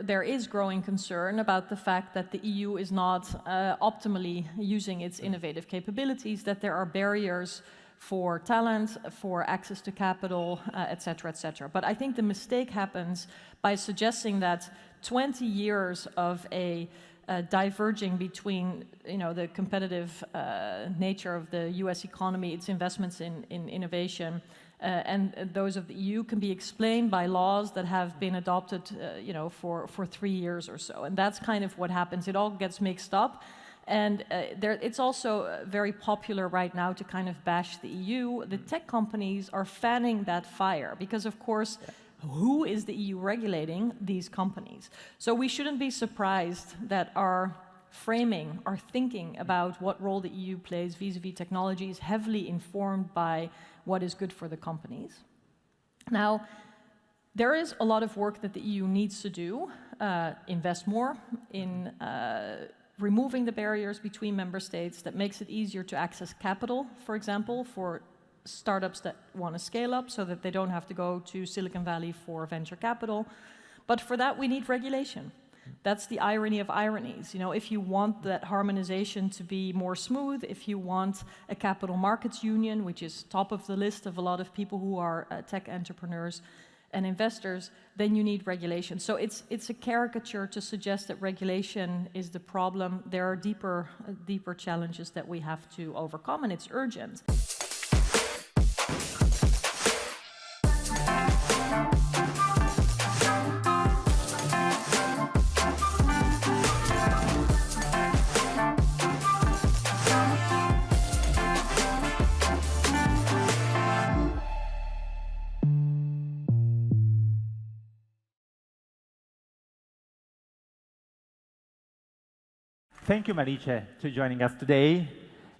there is growing concern about the fact that the EU is not optimally using its innovative capabilities, that there are barriers for talent, for access to capital, et cetera, et cetera. But I think the mistake happens by suggesting that 20 years of a diverging between, the competitive nature of the US economy, its investments in innovation, and those of the EU can be explained by laws that have been adopted, for 3 years or so. And that's kind of what happens. It all gets mixed up. And it's also very popular right now to kind of bash the EU. The tech companies are fanning that fire because, of course, who is the EU regulating? These companies. So we shouldn't be surprised that our framing, our thinking about what role the EU plays vis-a-vis technology is heavily informed by what is good for the companies. Now, there is a lot of work that the EU needs to do, invest more in removing the barriers between member states that makes it easier to access capital, for example, for startups that want to scale up so that they don't have to go to Silicon Valley for venture capital. But for that, we need regulation. That's the irony of ironies. If you want that harmonization to be more smooth, if you want a capital markets union, which is top of the list of a lot of people who are tech entrepreneurs and investors, then you need regulation. So it's a caricature to suggest that regulation is the problem. There are deeper challenges that we have to overcome, and it's urgent. Thank you, Merietje, for joining us today.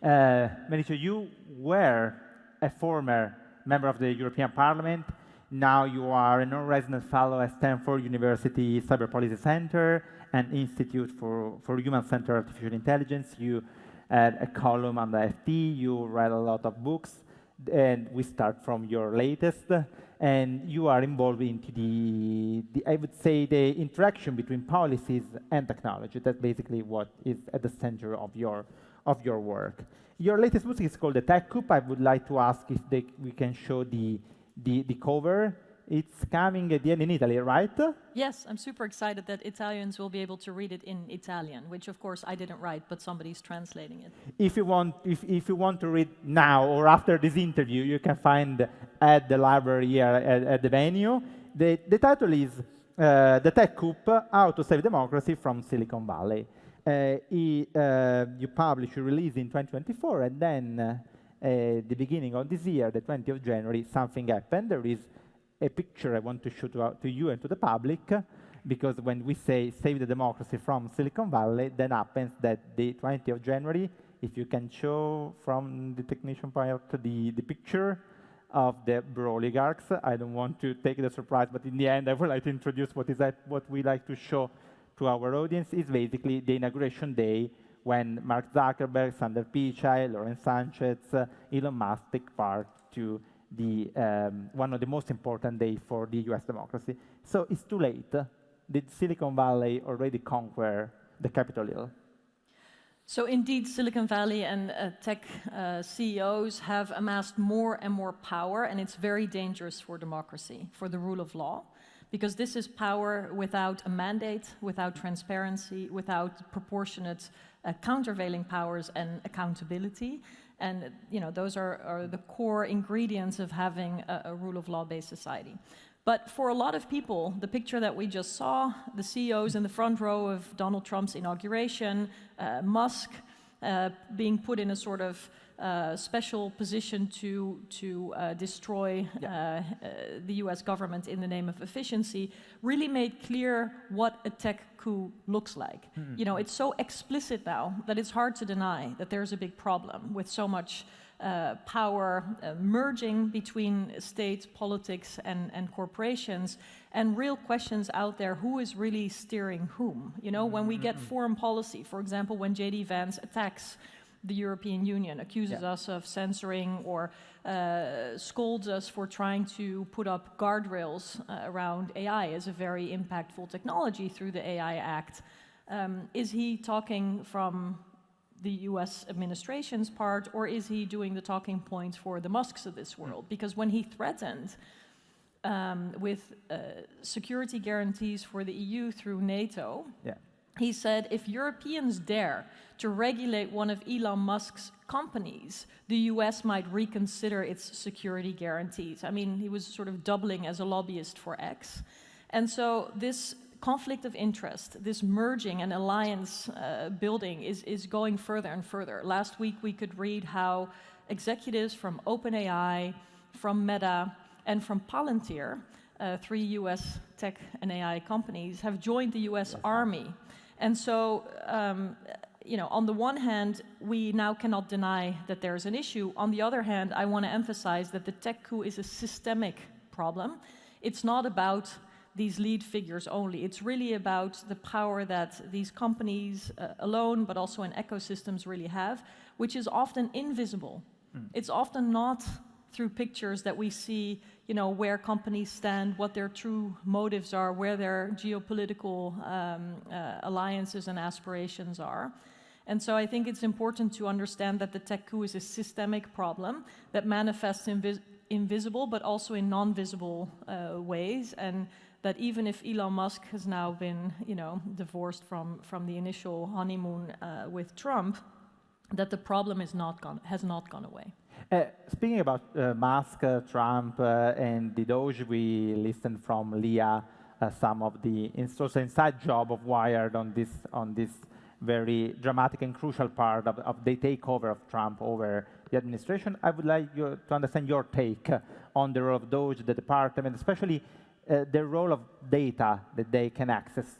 Merietje, you were a former member of the European Parliament. Now you are a non-resident fellow at Stanford University Cyber Policy Center and Institute for Human-Centered Artificial Intelligence. You had a column on the FT. You read a lot of books. And we start from your latest. And you are involved into I would say, the interaction between policies and technology. That's basically what is at the center of your work. Your latest book is called The Tech Coup. I would like to ask if we can show the cover. It's coming at the end in Italy, right? Yes, I'm super excited that Italians will be able to read it in Italian, which of course I didn't write, but somebody's translating it. If you want to read now or after this interview, you can find at the library here at the venue. The title is The Tech Coup: How to Save Democracy from Silicon Valley. You released in 2024, and then the beginning of this year, the 20th of January, something happened. There is a picture I want to show to you and to the public, because when we say save the democracy from Silicon Valley, then happens that the 20th of January, if you can show from the technician part the picture of the oligarchs. I don't want to take the surprise, but in the end, I would like to introduce what we like to show to our audience is basically the inauguration day when Mark Zuckerberg, Sundar Pichai, Lawrence Sanchez, Elon Musk take part to one of the most important days for the US democracy. So it's too late. Did Silicon Valley already conquer the Capitol Hill? So indeed, Silicon Valley and tech CEOs have amassed more and more power, and it's very dangerous for democracy, for the rule of law, because this is power without a mandate, without transparency, without proportionate countervailing powers and accountability. And those are the core ingredients of having a rule of law-based society. But for a lot of people, the picture that we just saw, the CEOs in the front row of Donald Trump's inauguration, Musk being put in a sort of special position to destroy the US government in the name of efficiency, really made clear what a tech coup looks like. It's so explicit now that it's hard to deny that there's a big problem with so much power merging between state politics and corporations, and real questions out there: who is really steering whom? When we get foreign policy, for example, when J.D. Vance attacks the European Union, accuses us of censoring or scolds us for trying to put up guardrails around AI as a very impactful technology through the AI Act. Is he talking from the US administration's part, or is he doing the talking points for the Musks of this world? Because when he threatened with security guarantees for the EU through NATO, he said, if Europeans dare to regulate one of Elon Musk's companies, the US might reconsider its security guarantees. I mean, he was sort of doubling as a lobbyist for X. And so this conflict of interest, this merging and alliance building is going further and further. Last week we could read how executives from OpenAI, from Meta, and from Palantir, 3 US tech and AI companies, have joined the US Army. And so, you know, on the one hand, we now cannot deny that there's an issue. On the other hand, I want to emphasize that the tech coup is a systemic problem. It's not about these lead figures only. It's really about the power that these companies alone, but also in ecosystems really have, which is often invisible. It's often not through pictures that we see, you know, where companies stand, what their true motives are, where their geopolitical alliances and aspirations are. And so I think it's important to understand that the tech coup is a systemic problem that manifests in invisible but also in non-visible ways, and that even if Elon Musk has now been, you know, divorced from the initial honeymoon with Trump, that the problem has not gone away. Speaking about Musk, Trump, and the Doge, we listened from Leah some of the inside job of Wired on this very dramatic and crucial part of the takeover of Trump over the administration. I would like you to understand your take on the role of Doge, the department, especially the role of data that they can access.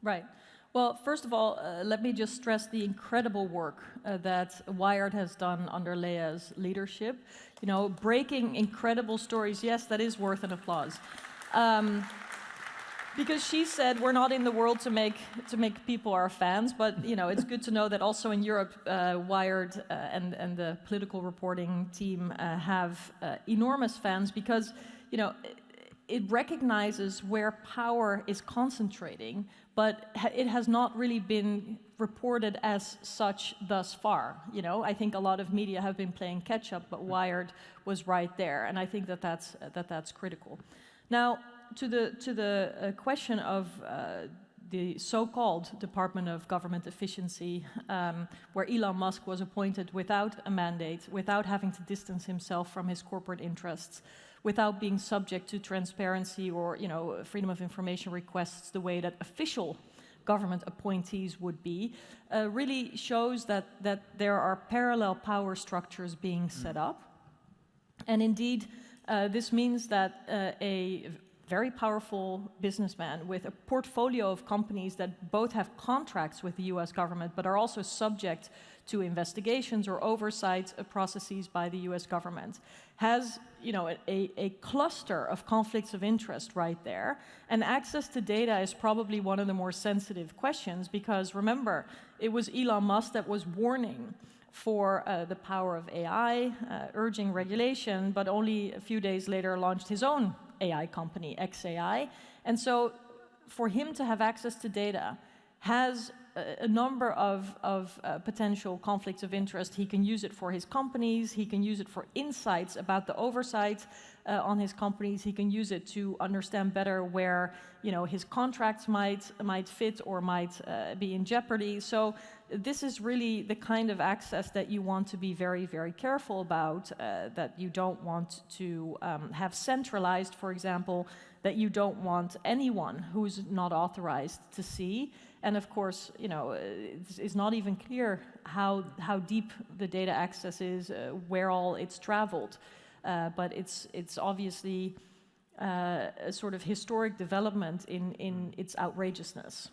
Right. Well, first of all, let me just stress the incredible work that Wired has done under Leah's leadership. You know, breaking incredible stories, yes, that is worth an applause. Because she said we're not in the world to make people our fans, but you know, it's good to know that also in Europe, Wired and the political reporting team have enormous fans, because you know, it recognizes where power is concentrating, but it has not really been reported as such thus far. You know, I think a lot of media have been playing catch up, but Wired was right there, and I think that that's critical. Now, to the question of the so-called Department of Government Efficiency, where Elon Musk was appointed without a mandate, without having to distance himself from his corporate interests, without being subject to transparency or, you know, freedom of information requests the way that official government appointees would be, really shows that there are parallel power structures being set up. And indeed, this means that a very powerful businessman with a portfolio of companies that both have contracts with the US government but are also subject to investigations or oversight processes by the US government has, you know, a cluster of conflicts of interest right there. And access to data is probably one of the more sensitive questions, because remember, it was Elon Musk that was warning for the power of AI, urging regulation, but only a few days later launched his own AI company, XAI. And so for him to have access to data has a number of potential conflicts of interest. He can use it for his companies, he can use it for insights about the oversight on his companies, he can use it to understand better where, you know, his contracts might fit or might be in jeopardy. So this is really the kind of access that you want to be very, very careful about, that you don't want to have centralized, for example, that you don't want anyone who's not authorized to see. And of course, you know, it's not even clear how deep the data access is, where all it's traveled. But it's obviously a sort of historic development in its outrageousness.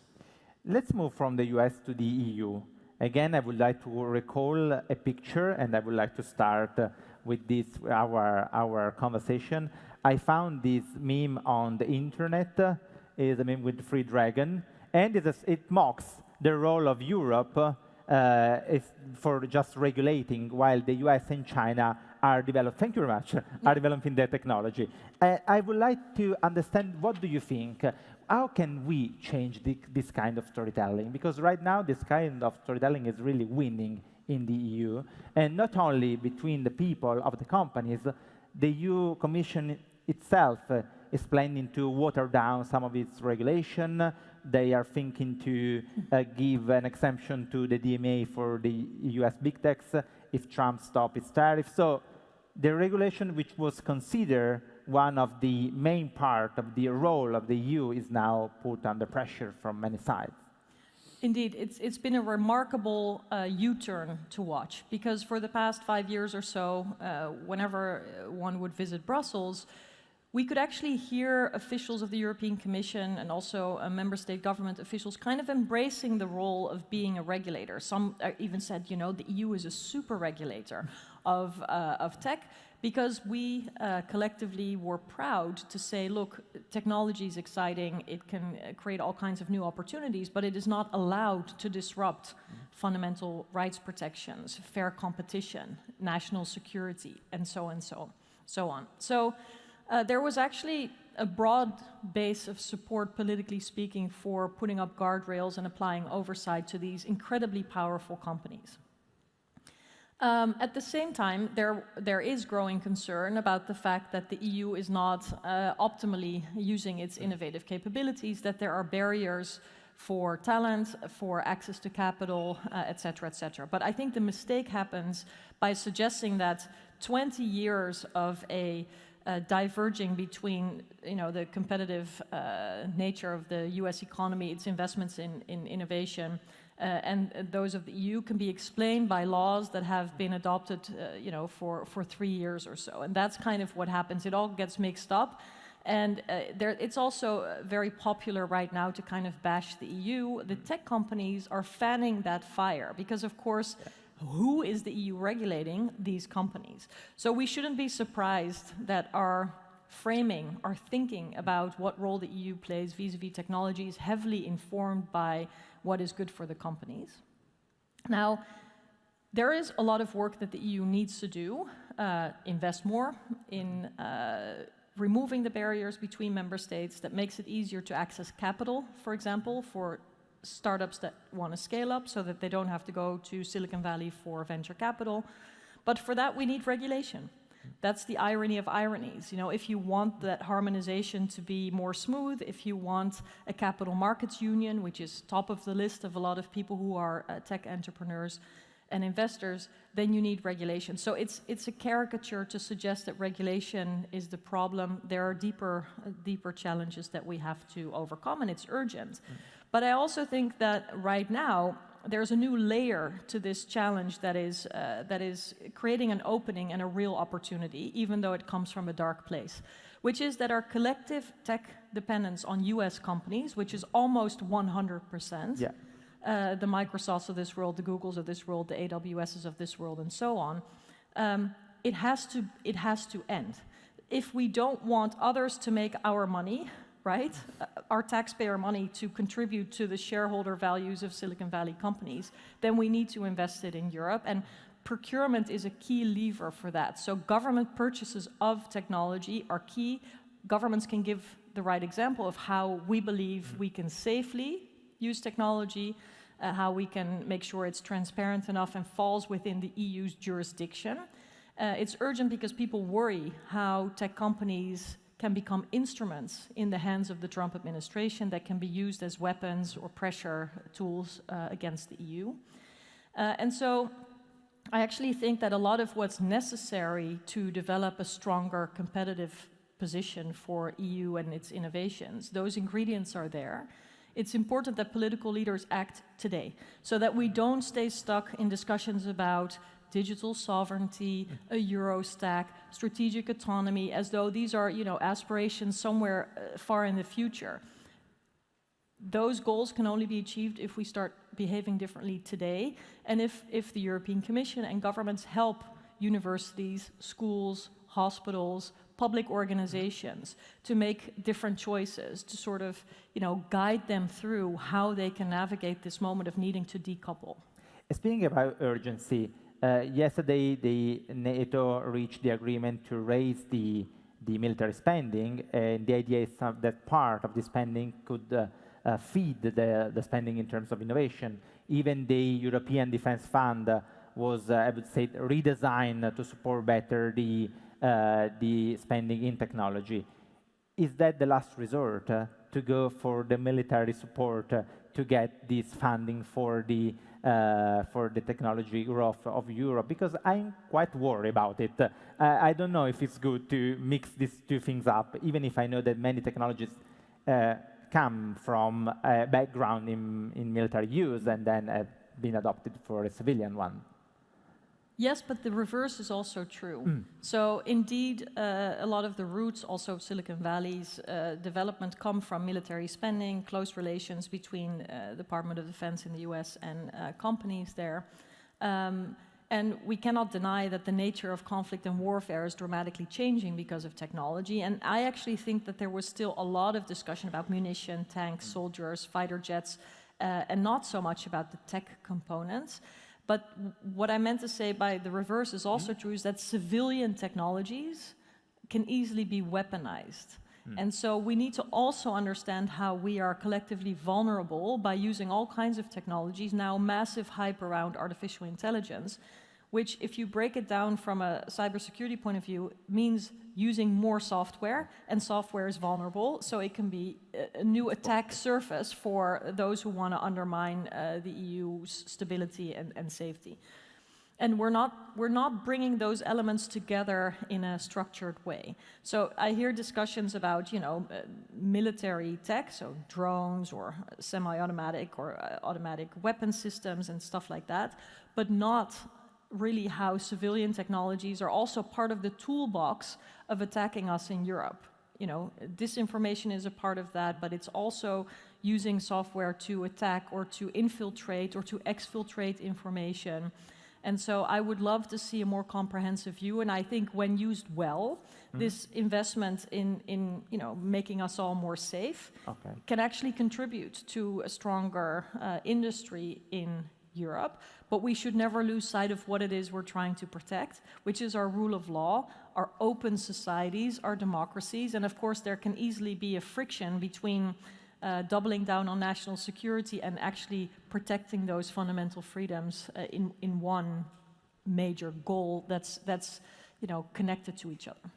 Let's move from the US to the EU. Again, I would like to recall a picture, and I would like to start with this, our conversation. I found this meme on the internet. It is a meme with the free dragon, and it mocks the role of Europe is for just regulating, while the US and China are developing. Thank you very much. Are developing their technology. I would like to understand, what do you think? How can we change this kind of storytelling? Because right now, this kind of storytelling is really winning in the EU, and not only between the people of the companies. The EU Commission itself is planning to water down some of its regulation. They are thinking to give an exemption to the DMA for the US big techs if Trump stops its tariffs. So the regulation, which was considered one of the main part of the role of the EU, is now put under pressure from many sides. Indeed, it's been a remarkable U-turn to watch, because for the past 5 years or so, whenever one would visit Brussels, we could actually hear officials of the European Commission and also member state government officials kind of embracing the role of being a regulator. Some even said, you know, the EU is a super regulator of tech, because we collectively were proud to say, look, technology is exciting, it can create all kinds of new opportunities, but it is not allowed to disrupt fundamental rights protections, fair competition, national security, and so on. So there was actually a broad base of support, politically speaking, for putting up guardrails and applying oversight to these incredibly powerful companies. At the same time, there is growing concern about the fact that the EU is not optimally using its innovative capabilities, that there are barriers for talent, for access to capital, et cetera, et cetera. But I think the mistake happens by suggesting that 20 years of a diverging between, you know, the competitive nature of the US economy, its investments in innovation, and those of the EU can be explained by laws that have been adopted, you know, for 3 years or so. And that's kind of what happens. It all gets mixed up. And it's also very popular right now to kind of bash the EU. The tech companies are fanning that fire because, of course, who is the EU regulating? These companies. So we shouldn't be surprised that our framing, our thinking about what role the EU plays vis-a-vis technology is heavily informed by what is good for the companies. Now, there is a lot of work that the EU needs to do, invest more in removing the barriers between member states that makes it easier to access capital, for example, for startups that want to scale up so that they don't have to go to Silicon Valley for venture capital. But for that, we need regulation. That's the irony of ironies. You know, if you want that harmonization to be more smooth, if you want a capital markets union, which is top of the list of a lot of people who are tech entrepreneurs and investors, then you need regulation. So it's a caricature to suggest that regulation is the problem. There are deeper challenges that we have to overcome, and it's urgent. But I also think that right now, there's a new layer to this challenge that is creating an opening and a real opportunity, even though it comes from a dark place, which is that our collective tech dependence on US companies, which is almost 100%, the Microsofts of this world, the Googles of this world, the AWSs of this world, and so on, it has to end. If we don't want others to make our money, right? Our taxpayer money to contribute to the shareholder values of Silicon Valley companies, then we need to invest it in Europe. And procurement is a key lever for that. So government purchases of technology are key. Governments can give the right example of how we believe we can safely use technology, how we can make sure it's transparent enough and falls within the EU's jurisdiction. It's urgent because people worry how tech companies can become instruments in the hands of the Trump administration that can be used as weapons or pressure tools against the EU. And so I actually think that a lot of what's necessary to develop a stronger competitive position for EU and its innovations, those ingredients are there. It's important that political leaders act today so that we don't stay stuck in discussions about digital sovereignty, a Euro stack, strategic autonomy, as though these are, you know, aspirations somewhere far in the future. Those goals can only be achieved if we start behaving differently today, and if the European Commission and governments help universities, schools, hospitals, public organizations to make different choices, to sort of, you know, guide them through how they can navigate this moment of needing to decouple. Speaking about urgency, yesterday the NATO reached the agreement to raise the military spending, and the idea is that part of the spending could feed the spending in terms of innovation. Even the European Defence Fund was, I would say, redesigned to support better the spending in technology. Is that the last resort to go for the military support to get this funding for the technology growth of Europe? Because I'm quite worried about it. I don't know if it's good to mix these two things up, even if I know that many technologies come from a background in military use and then have been adopted for a civilian one. Yes, but the reverse is also true. So indeed, a lot of the roots also of Silicon Valley's development come from military spending, close relations between the Department of Defense in the US and companies there. And we cannot deny that the nature of conflict and warfare is dramatically changing because of technology. And I actually think that there was still a lot of discussion about munition, tanks, soldiers, fighter jets, and not so much about the tech components. But what I meant to say by the reverse is also true, is that civilian technologies can easily be weaponized. And so we need to also understand how we are collectively vulnerable by using all kinds of technologies, now massive hype around artificial intelligence, which, if you break it down from a cybersecurity point of view, means using more software, and software is vulnerable, so it can be a new attack surface for those who want to undermine the EU's stability and safety. And we're not bringing those elements together in a structured way. So I hear discussions about, military tech, so drones or semi-automatic or automatic weapon systems and stuff like that, but not really how civilian technologies are also part of the toolbox of attacking us in Europe. Disinformation is a part of that, but it's also using software to attack or to infiltrate or to exfiltrate information. And so I would love to see a more comprehensive view, and I think when used well, this investment in making us all more safe can actually contribute to a stronger industry in Europe, but we should never lose sight of what it is we're trying to protect, which is our rule of law, our open societies, our democracies, and of course there can easily be a friction between doubling down on national security and actually protecting those fundamental freedoms in one major goal that's connected to each other.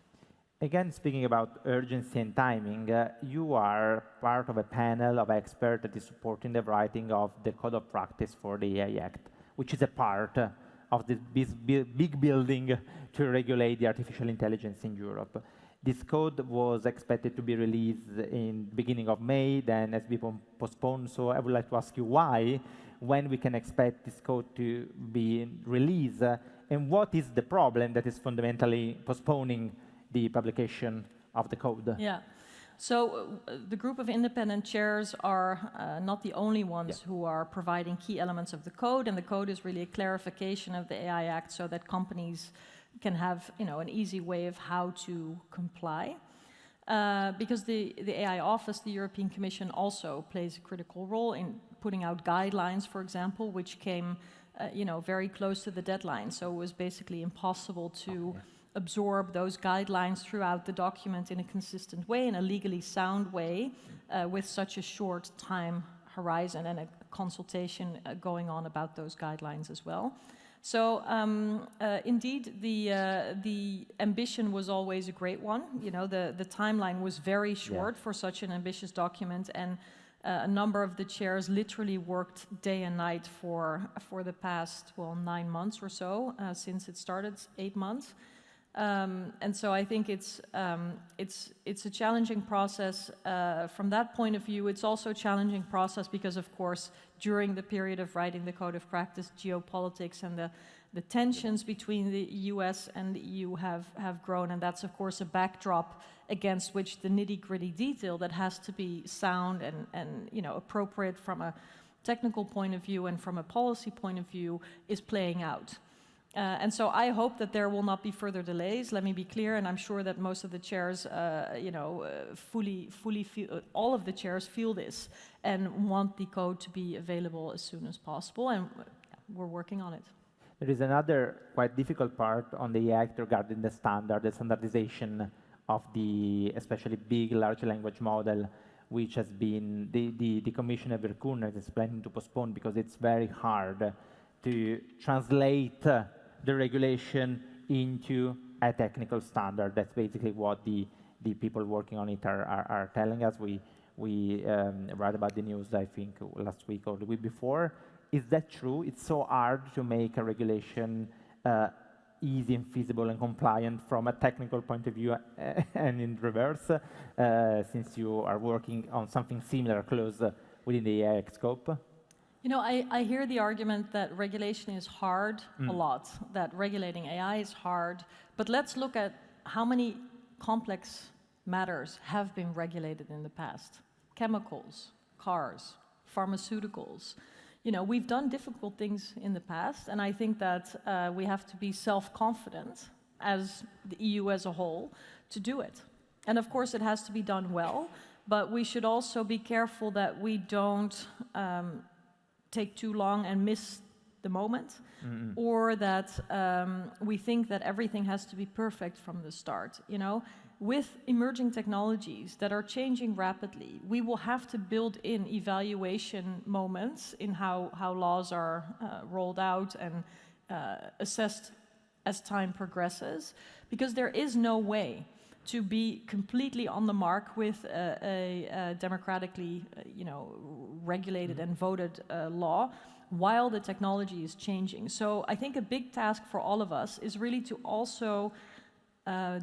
Again, speaking about urgency and timing, you are part of a panel of experts that is supporting the writing of the Code of Practice for the AI Act, which is a part of this big building to regulate the artificial intelligence in Europe. This code was expected to be released in the beginning of May, then has been postponed, so I would like to ask you why, when we can expect this code to be released, and what is the problem that is fundamentally postponing the publication of the code? Yeah, so the group of independent chairs are not the only ones who are providing key elements of the code, and the code is really a clarification of the AI Act so that companies can have an easy way of how to comply. Because the AI Office, the European Commission, also plays a critical role in putting out guidelines, for example, which came very close to the deadline, so it was basically impossible to absorb those guidelines throughout the document in a consistent way, in a legally sound way, with such a short time horizon and a consultation going on about those guidelines as well. So indeed, the ambition was always a great one. The timeline was very short for such an ambitious document, and a number of the chairs literally worked day and night for the past 9 months or so, since it started, 8 months. And so I think it's a challenging process from that point of view. It's also a challenging process because, of course, during the period of writing the Code of Practice, geopolitics and the tensions between the US and the EU have grown, and that's, of course, a backdrop against which the nitty-gritty detail that has to be sound and appropriate from a technical point of view and from a policy point of view is playing out. And so I hope that there will not be further delays. Let me be clear, and I'm sure that most of the chairs, fully feel, all of the chairs feel this and want the code to be available as soon as possible. And we're working on it. There is another quite difficult part on the Act regarding the standardization of the, especially big large language model, which has been, the Commissioner Verkunen is planning to postpone because it's very hard to translate the regulation into a technical standard. That's basically what the people working on it are telling us. We read about the news, I think, last week or the week before. Is that true? It's so hard to make a regulation easy and feasible and compliant from a technical point of view and in reverse, since you are working on something similar, close within the AI scope? You know, I hear the argument that regulation is hard a lot, that regulating AI is hard, but let's look at how many complex matters have been regulated in the past. Chemicals, cars, pharmaceuticals. You know, we've done difficult things in the past, and I think that we have to be self-confident as the EU as a whole to do it. And of course, it has to be done well, but we should also be careful that we don't take too long and miss the moment, or that we think that everything has to be perfect from the start. You know, with emerging technologies that are changing rapidly, we will have to build in evaluation moments in how laws are rolled out and assessed as time progresses, because there is no way to be completely on the mark with a democratically regulated and voted law while the technology is changing. So I think a big task for all of us is really to also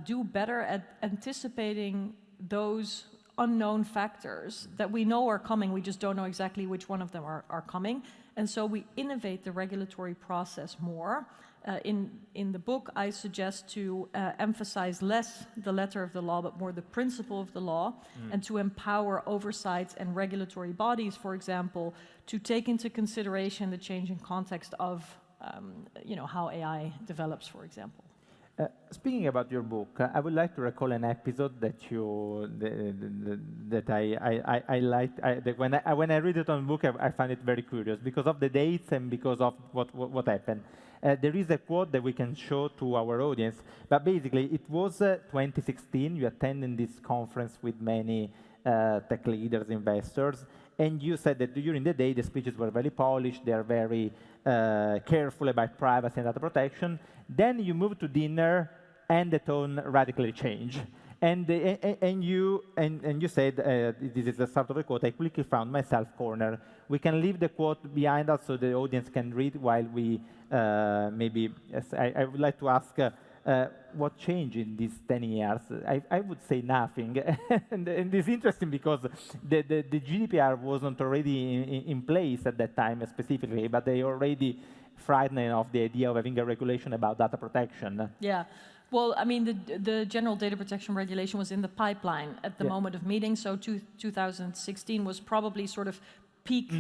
do better at anticipating those unknown factors that we know are coming, we just don't know exactly which one of them are coming. And so we innovate the regulatory process more. In the book, I suggest to emphasize less the letter of the law, but more the principle of the law, and to empower oversight and regulatory bodies, for example, to take into consideration the changing context of how AI develops, for example. Speaking about your book, I would like to recall an episode that I liked. When I read it on book, I find it very curious because of the dates and because of what happened. There is a quote that we can show to our audience, but basically it was 2016. You attended this conference with many tech leaders, investors, and you said that during the day the speeches were very polished. They are very careful about privacy and data protection. Then you move to dinner, and the tone radically changed. And you said, this is the start of the quote, I quickly found myself cornered. We can leave the quote behind us so the audience can read while we I would like to ask what changed in these 10 years. I would say nothing. and it's interesting because the GDPR wasn't already in place at that time specifically, but they already frightened of the idea of having a regulation about data protection. Yeah. Well, I mean, the general data protection regulation was in the pipeline at the moment of meeting, so 2016 was probably sort of peak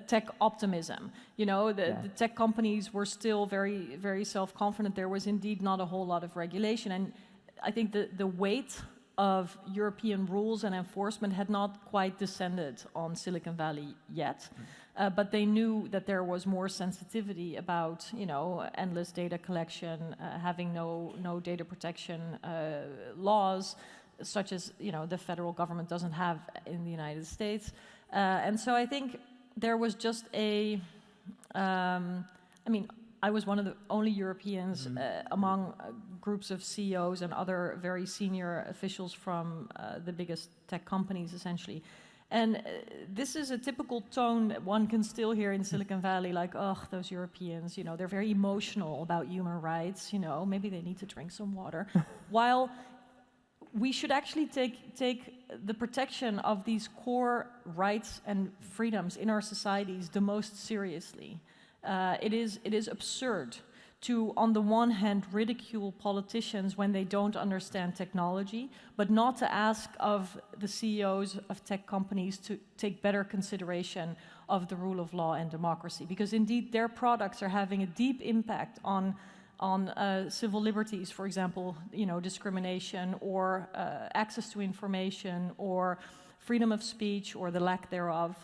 tech optimism. You know, the tech companies were still very, very self-confident. There was indeed not a whole lot of regulation, and I think the weight of European rules and enforcement had not quite descended on Silicon Valley yet. But they knew that there was more sensitivity about, endless data collection, having no data protection laws, such as, the federal government doesn't have in the United States. And so I think there was just I was one of the only Europeans among groups of CEOs and other very senior officials from the biggest tech companies, essentially. And this is a typical tone that one can still hear in Silicon Valley, like, oh, those Europeans, they're very emotional about human rights, maybe they need to drink some water. While we should actually take the protection of these core rights and freedoms in our societies the most seriously. It is absurd to, on the one hand, ridicule politicians when they don't understand technology, but not to ask of the CEOs of tech companies to take better consideration of the rule of law and democracy, because indeed their products are having a deep impact on civil liberties, for example, discrimination or access to information or freedom of speech or the lack thereof.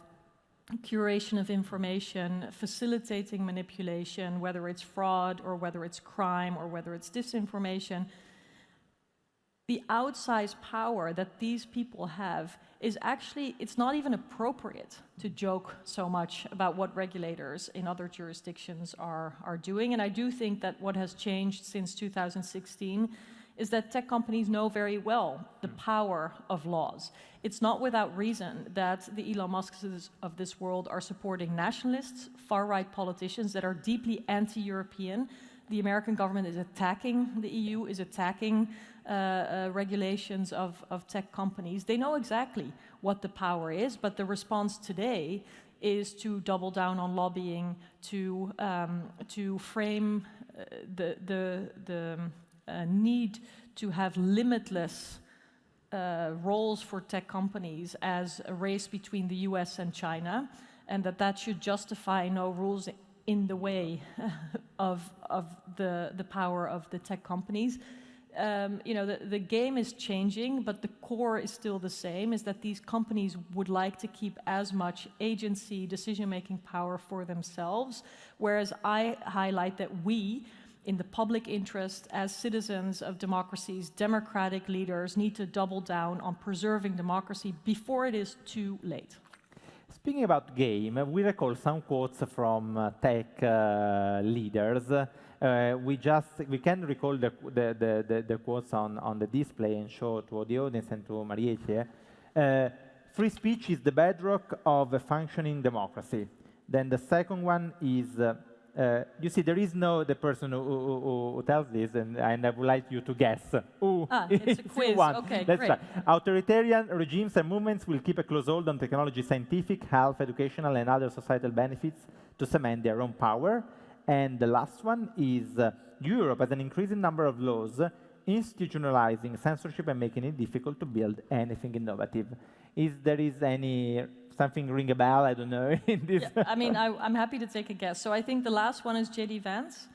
curation of information, facilitating manipulation, whether it's fraud or whether it's crime or whether it's disinformation. The outsized power that these people have is actually, it's not even appropriate to joke so much about what regulators in other jurisdictions are doing. And I do think that what has changed since 2016 is that tech companies know very well the power of laws. It's not without reason that the Elon Musks of this world are supporting nationalists, far-right politicians that are deeply anti-European. The American government is attacking the EU, is attacking regulations of tech companies. They know exactly what the power is, but the response today is to double down on lobbying, to frame the need to have limitless roles for tech companies as a race between the US and China, and that should justify no rules in the way of the power of the tech companies. The game is changing, but the core is still the same, is that these companies would like to keep as much agency, decision-making power for themselves, whereas I highlight that we, in the public interest, as citizens of democracies, democratic leaders, need to double down on preserving democracy before it is too late. Speaking about game, we recall some quotes from tech leaders. We can recall the quotes on the display and show to the audience and to Merietje. Free speech is the bedrock of a functioning democracy. Then the second one is, you see, there is no the person who tells this, and I would like you to guess. It's a quiz. Okay, That's great. right. Authoritarian regimes and movements will keep a close hold on technology, scientific, health, educational, and other societal benefits to cement their own power. And the last one is Europe has an increasing number of laws institutionalizing censorship and making it difficult to build anything innovative. There is something ring a bell? I don't know. In this. Yeah, I mean, I'm happy to take a guess. So I think the last one is J.D. Vance.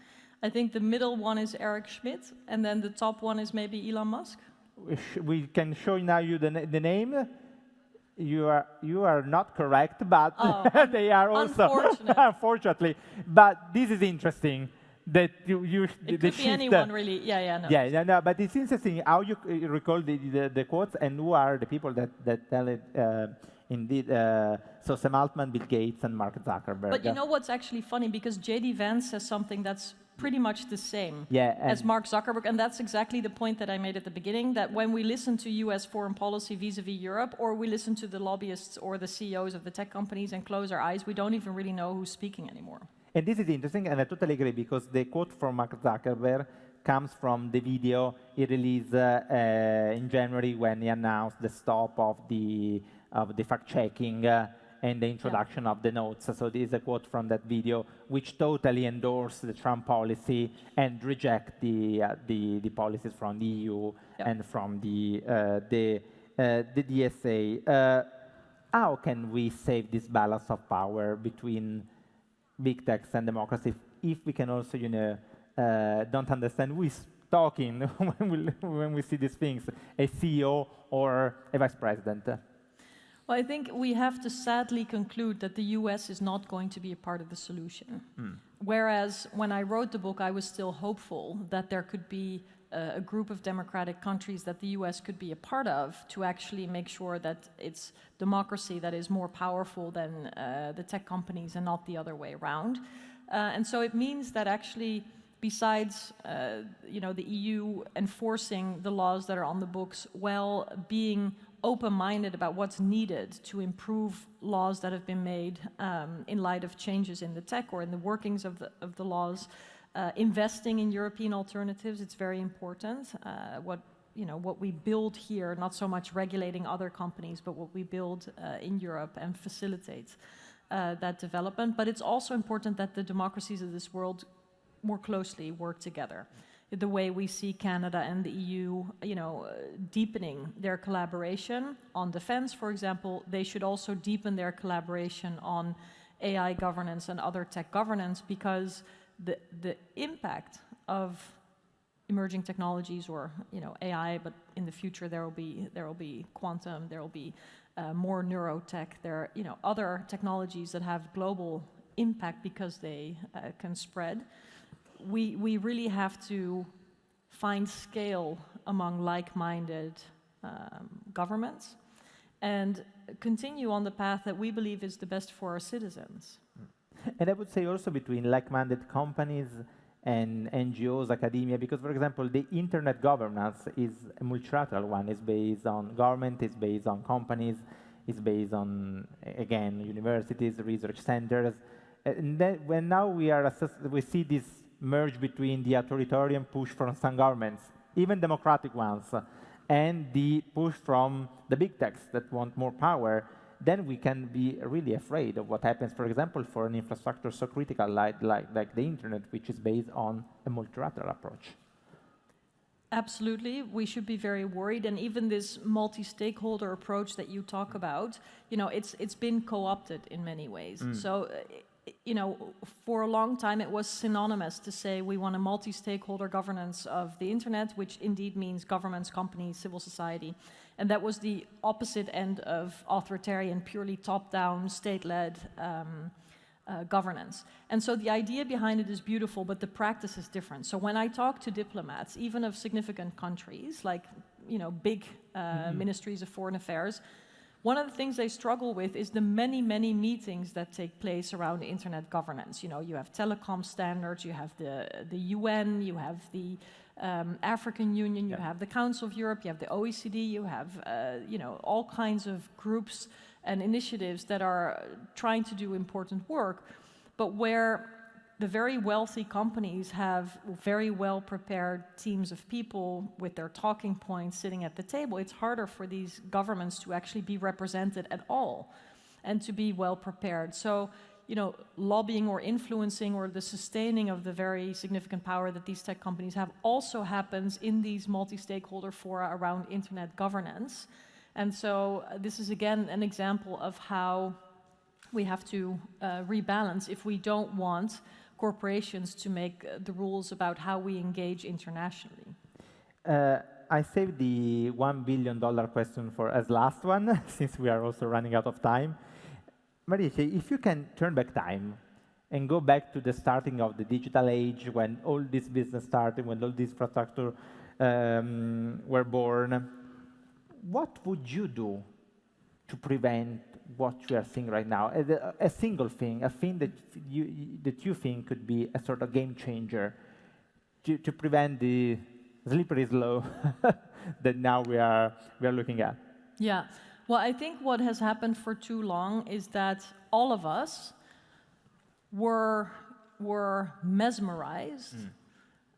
I think the middle one is Eric Schmidt, and then the top one is maybe Elon Musk. We can show now you the name. You are not correct, but they are also unfortunately. But this is interesting. That it could be anyone really. Yeah. No. But it's interesting how you recall the quotes and who are the people that tell it. Indeed, so Sam Altman, Bill Gates, and Mark Zuckerberg. But you know what's actually funny? Because J.D. Vance says something that's pretty much the same as Mark Zuckerberg, and that's exactly the point that I made at the beginning, that when we listen to US foreign policy vis-a-vis Europe, or we listen to the lobbyists or the CEOs of the tech companies and close our eyes, we don't even really know who's speaking anymore. And this is interesting, and I totally agree, because the quote from Mark Zuckerberg comes from the video he released in January when he announced the stop of the fact-checking and the introduction of the notes. So this is a quote from that video, which totally endorsed the Trump policy and reject the policies from the EU and from the DSA. How can we save this balance of power between big techs and democracy if we can also, don't understand who is talking when we see these things, a CEO or a vice president? Well, I think we have to sadly conclude that the US is not going to be a part of the solution. Whereas when I wrote the book, I was still hopeful that there could be a group of democratic countries that the US could be a part of to actually make sure that it's democracy that is more powerful than the tech companies and not the other way around. And so it means that actually, besides the EU enforcing the laws that are on the books, while being open-minded about what's needed to improve laws that have been made in light of changes in the tech or in the workings of the laws, investing in European alternatives, it's very important. What we build here, not so much regulating other companies, but what we build in Europe and facilitate that development. But it's also important that the democracies of this world more closely work together. The way we see Canada and the EU, deepening their collaboration on defense, for example, they should also deepen their collaboration on AI governance and other tech governance, because the impact of emerging technologies, or AI, but in the future there will be quantum, there will be more neurotech. There are, other technologies that have global impact because they can spread. We really have to find scale among like-minded governments and continue on the path that we believe is the best for our citizens. And I would say also between like-minded companies and NGOs, academia, because, for example, the internet governance is a multilateral one. It's based on government, it's based on companies, it's based on, again, universities, research centers. And then when now we see this merge between the authoritarian push from some governments, even democratic ones, and the push from the big techs that want more power, then we can be really afraid of what happens, for example, for an infrastructure so critical like the internet, which is based on a multilateral approach. Absolutely, we should be very worried, and even this multi-stakeholder approach that you talk about, it's been co-opted in many ways. So, for a long time it was synonymous to say we want a multi-stakeholder governance of the internet, which indeed means governments, companies, civil society. And that was the opposite end of authoritarian, purely top-down, state-led governance. And so the idea behind it is beautiful, but the practice is different. So when I talk to diplomats, even of significant countries, like big ministries of foreign affairs, one of the things they struggle with is the many, many meetings that take place around internet governance. You have telecom standards, you have the UN, you have the African Union, you have the Council of Europe, you have the OECD, you have all kinds of groups and initiatives that are trying to do important work, but where the very wealthy companies have very well prepared teams of people with their talking points sitting at the table, it's harder for these governments to actually be represented at all and to be well prepared. So, lobbying or influencing or the sustaining of the very significant power that these tech companies have also happens in these multi-stakeholder fora around internet governance. And so this is again an example of how we have to rebalance if we don't want corporations to make the rules about how we engage internationally. I saved the $1 billion question for as last one, since we are also running out of time. Merietje, if you can turn back time and go back to the starting of the digital age, when all this business started, when all these infrastructure were born, what would you do to prevent what we are seeing right now? A single thing, a thing that you think could be a sort of game changer to prevent the slippery slope that now we are looking at. Yeah, well, I think what has happened for too long is that all of us were mesmerized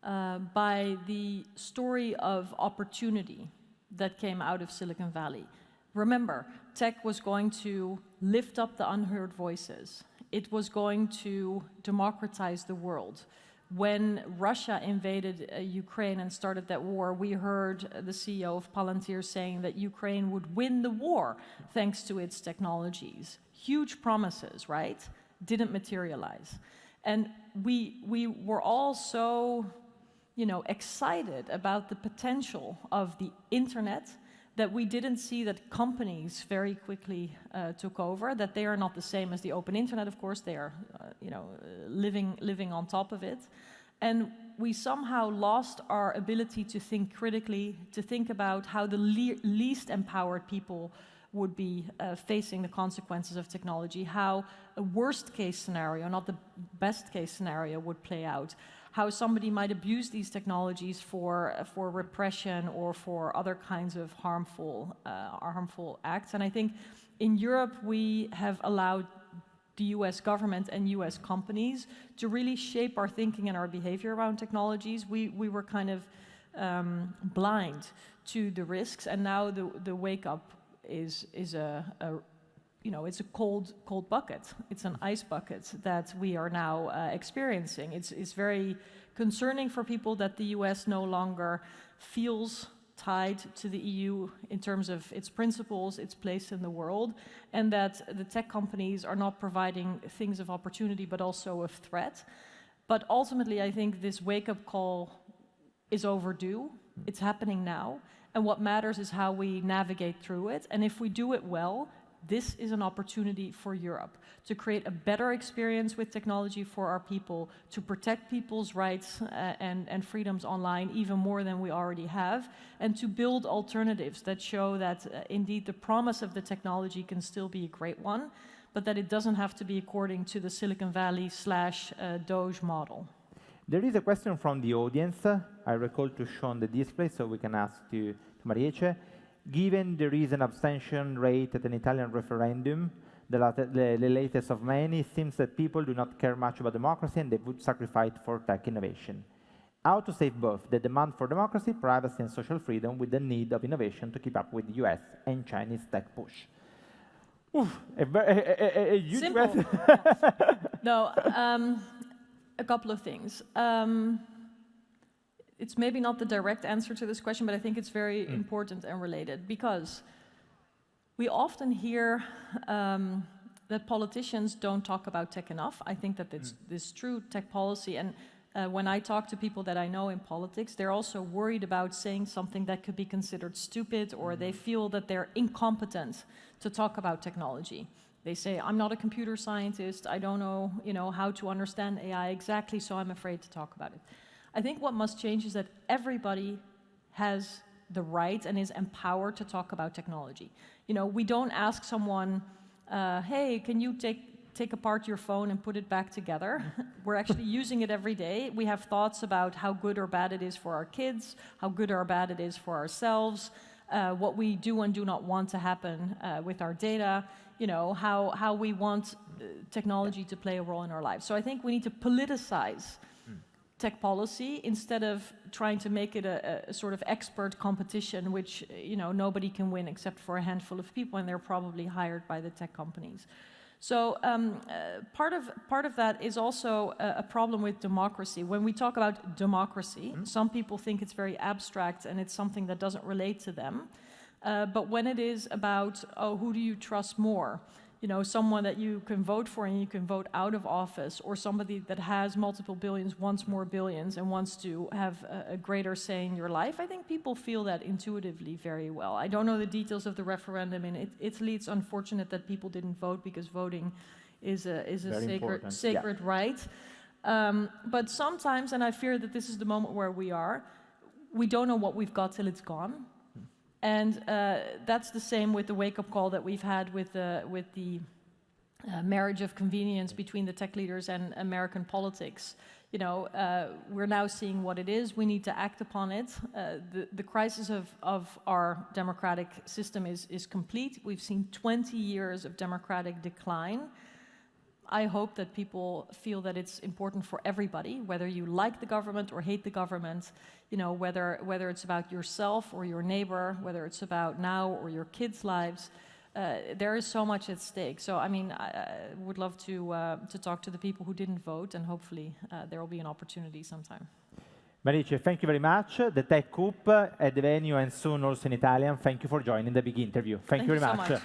by the story of opportunity that came out of Silicon Valley. Remember, tech was going to lift up the unheard voices. It was going to democratize the world. When Russia invaded Ukraine and started that war, we heard the CEO of Palantir saying that Ukraine would win the war thanks to its technologies. Huge promises, right? Didn't materialize. And we were all so, excited about the potential of the internet that we didn't see that companies very quickly took over, that they are not the same as the open internet, of course, they are living on top of it. And we somehow lost our ability to think critically, to think about how the least empowered people would be facing the consequences of technology, how a worst case scenario, not the best case scenario, would play out, how somebody might abuse these technologies for repression or for other kinds of harmful acts. And I think in Europe we have allowed the US government and US companies to really shape our thinking and our behavior around technologies. We were kind of blind to the risks, and now the wake up is it's a cold bucket. It's an ice bucket that we are now experiencing. It's very concerning for people that the US no longer feels tied to the EU in terms of its principles, its place in the world, and that the tech companies are not providing things of opportunity but also of threat. But ultimately, I think this wake-up call is overdue. It's happening now. and what matters is how we navigate through it. And if we do it well, this is an opportunity for Europe to create a better experience with technology for our people, to protect people's rights and freedoms online even more than we already have, and to build alternatives that show that indeed the promise of the technology can still be a great one, but that it doesn't have to be according to the Silicon Valley / Doge model. There is a question from the audience. I recall to show on the display so we can ask to Merietje. Given the recent abstention rate at an Italian referendum, the latest of many, it seems that people do not care much about democracy and they would sacrifice for tech innovation. How to save both the demand for democracy, privacy and social freedom with the need of innovation to keep up with the US and Chinese tech push? Oof, a huge Simple. question. No, a couple of things. It's maybe not the direct answer to this question, but I think it's very important and related, because we often hear that politicians don't talk about tech enough. I think that this is true, tech policy, and when I talk to people that I know in politics, they're also worried about saying something that could be considered stupid, or they feel that they're incompetent to talk about technology. They say, I'm not a computer scientist, I don't know, how to understand AI exactly, so I'm afraid to talk about it. I think what must change is that everybody has the right and is empowered to talk about technology. We don't ask someone, hey, can you take apart your phone and put it back together? We're actually using it every day. We have thoughts about how good or bad it is for our kids, how good or bad it is for ourselves, what we do and do not want to happen with our data, how we want technology to play a role in our lives. So I think we need to politicize tech policy instead of trying to make it a sort of expert competition, which nobody can win except for a handful of people, and they're probably hired by the tech companies. So part of that is also a problem with democracy. When we talk about democracy, some people think it's very abstract and it's something that doesn't relate to them. But when it is about, who do you trust more? Someone that you can vote for and you can vote out of office, or somebody that has multiple billions, wants more billions, and wants to have a greater say in your life, I think people feel that intuitively very well. I don't know the details of the referendum in Italy. It's unfortunate that people didn't vote, because voting is a sacred right. But sometimes, and I fear that this is the moment where we don't know what we've got till it's gone. And that's the same with the wake-up call that we've had with the marriage of convenience between the tech leaders and American politics. We're now seeing what it is. We need to act upon it. The crisis of our democratic system is complete. We've seen 20 years of democratic decline. I hope that people feel that it's important for everybody, whether you like the government or hate the government, whether it's about yourself or your neighbor, whether it's about now or your kids' lives. There is so much at stake. So, I would love to talk to the people who didn't vote, and hopefully there will be an opportunity sometime. Merietje, thank you very much. The Tech Coup at the venue and soon also in Italian. Thank you for joining the big interview. Thank you very much. So much.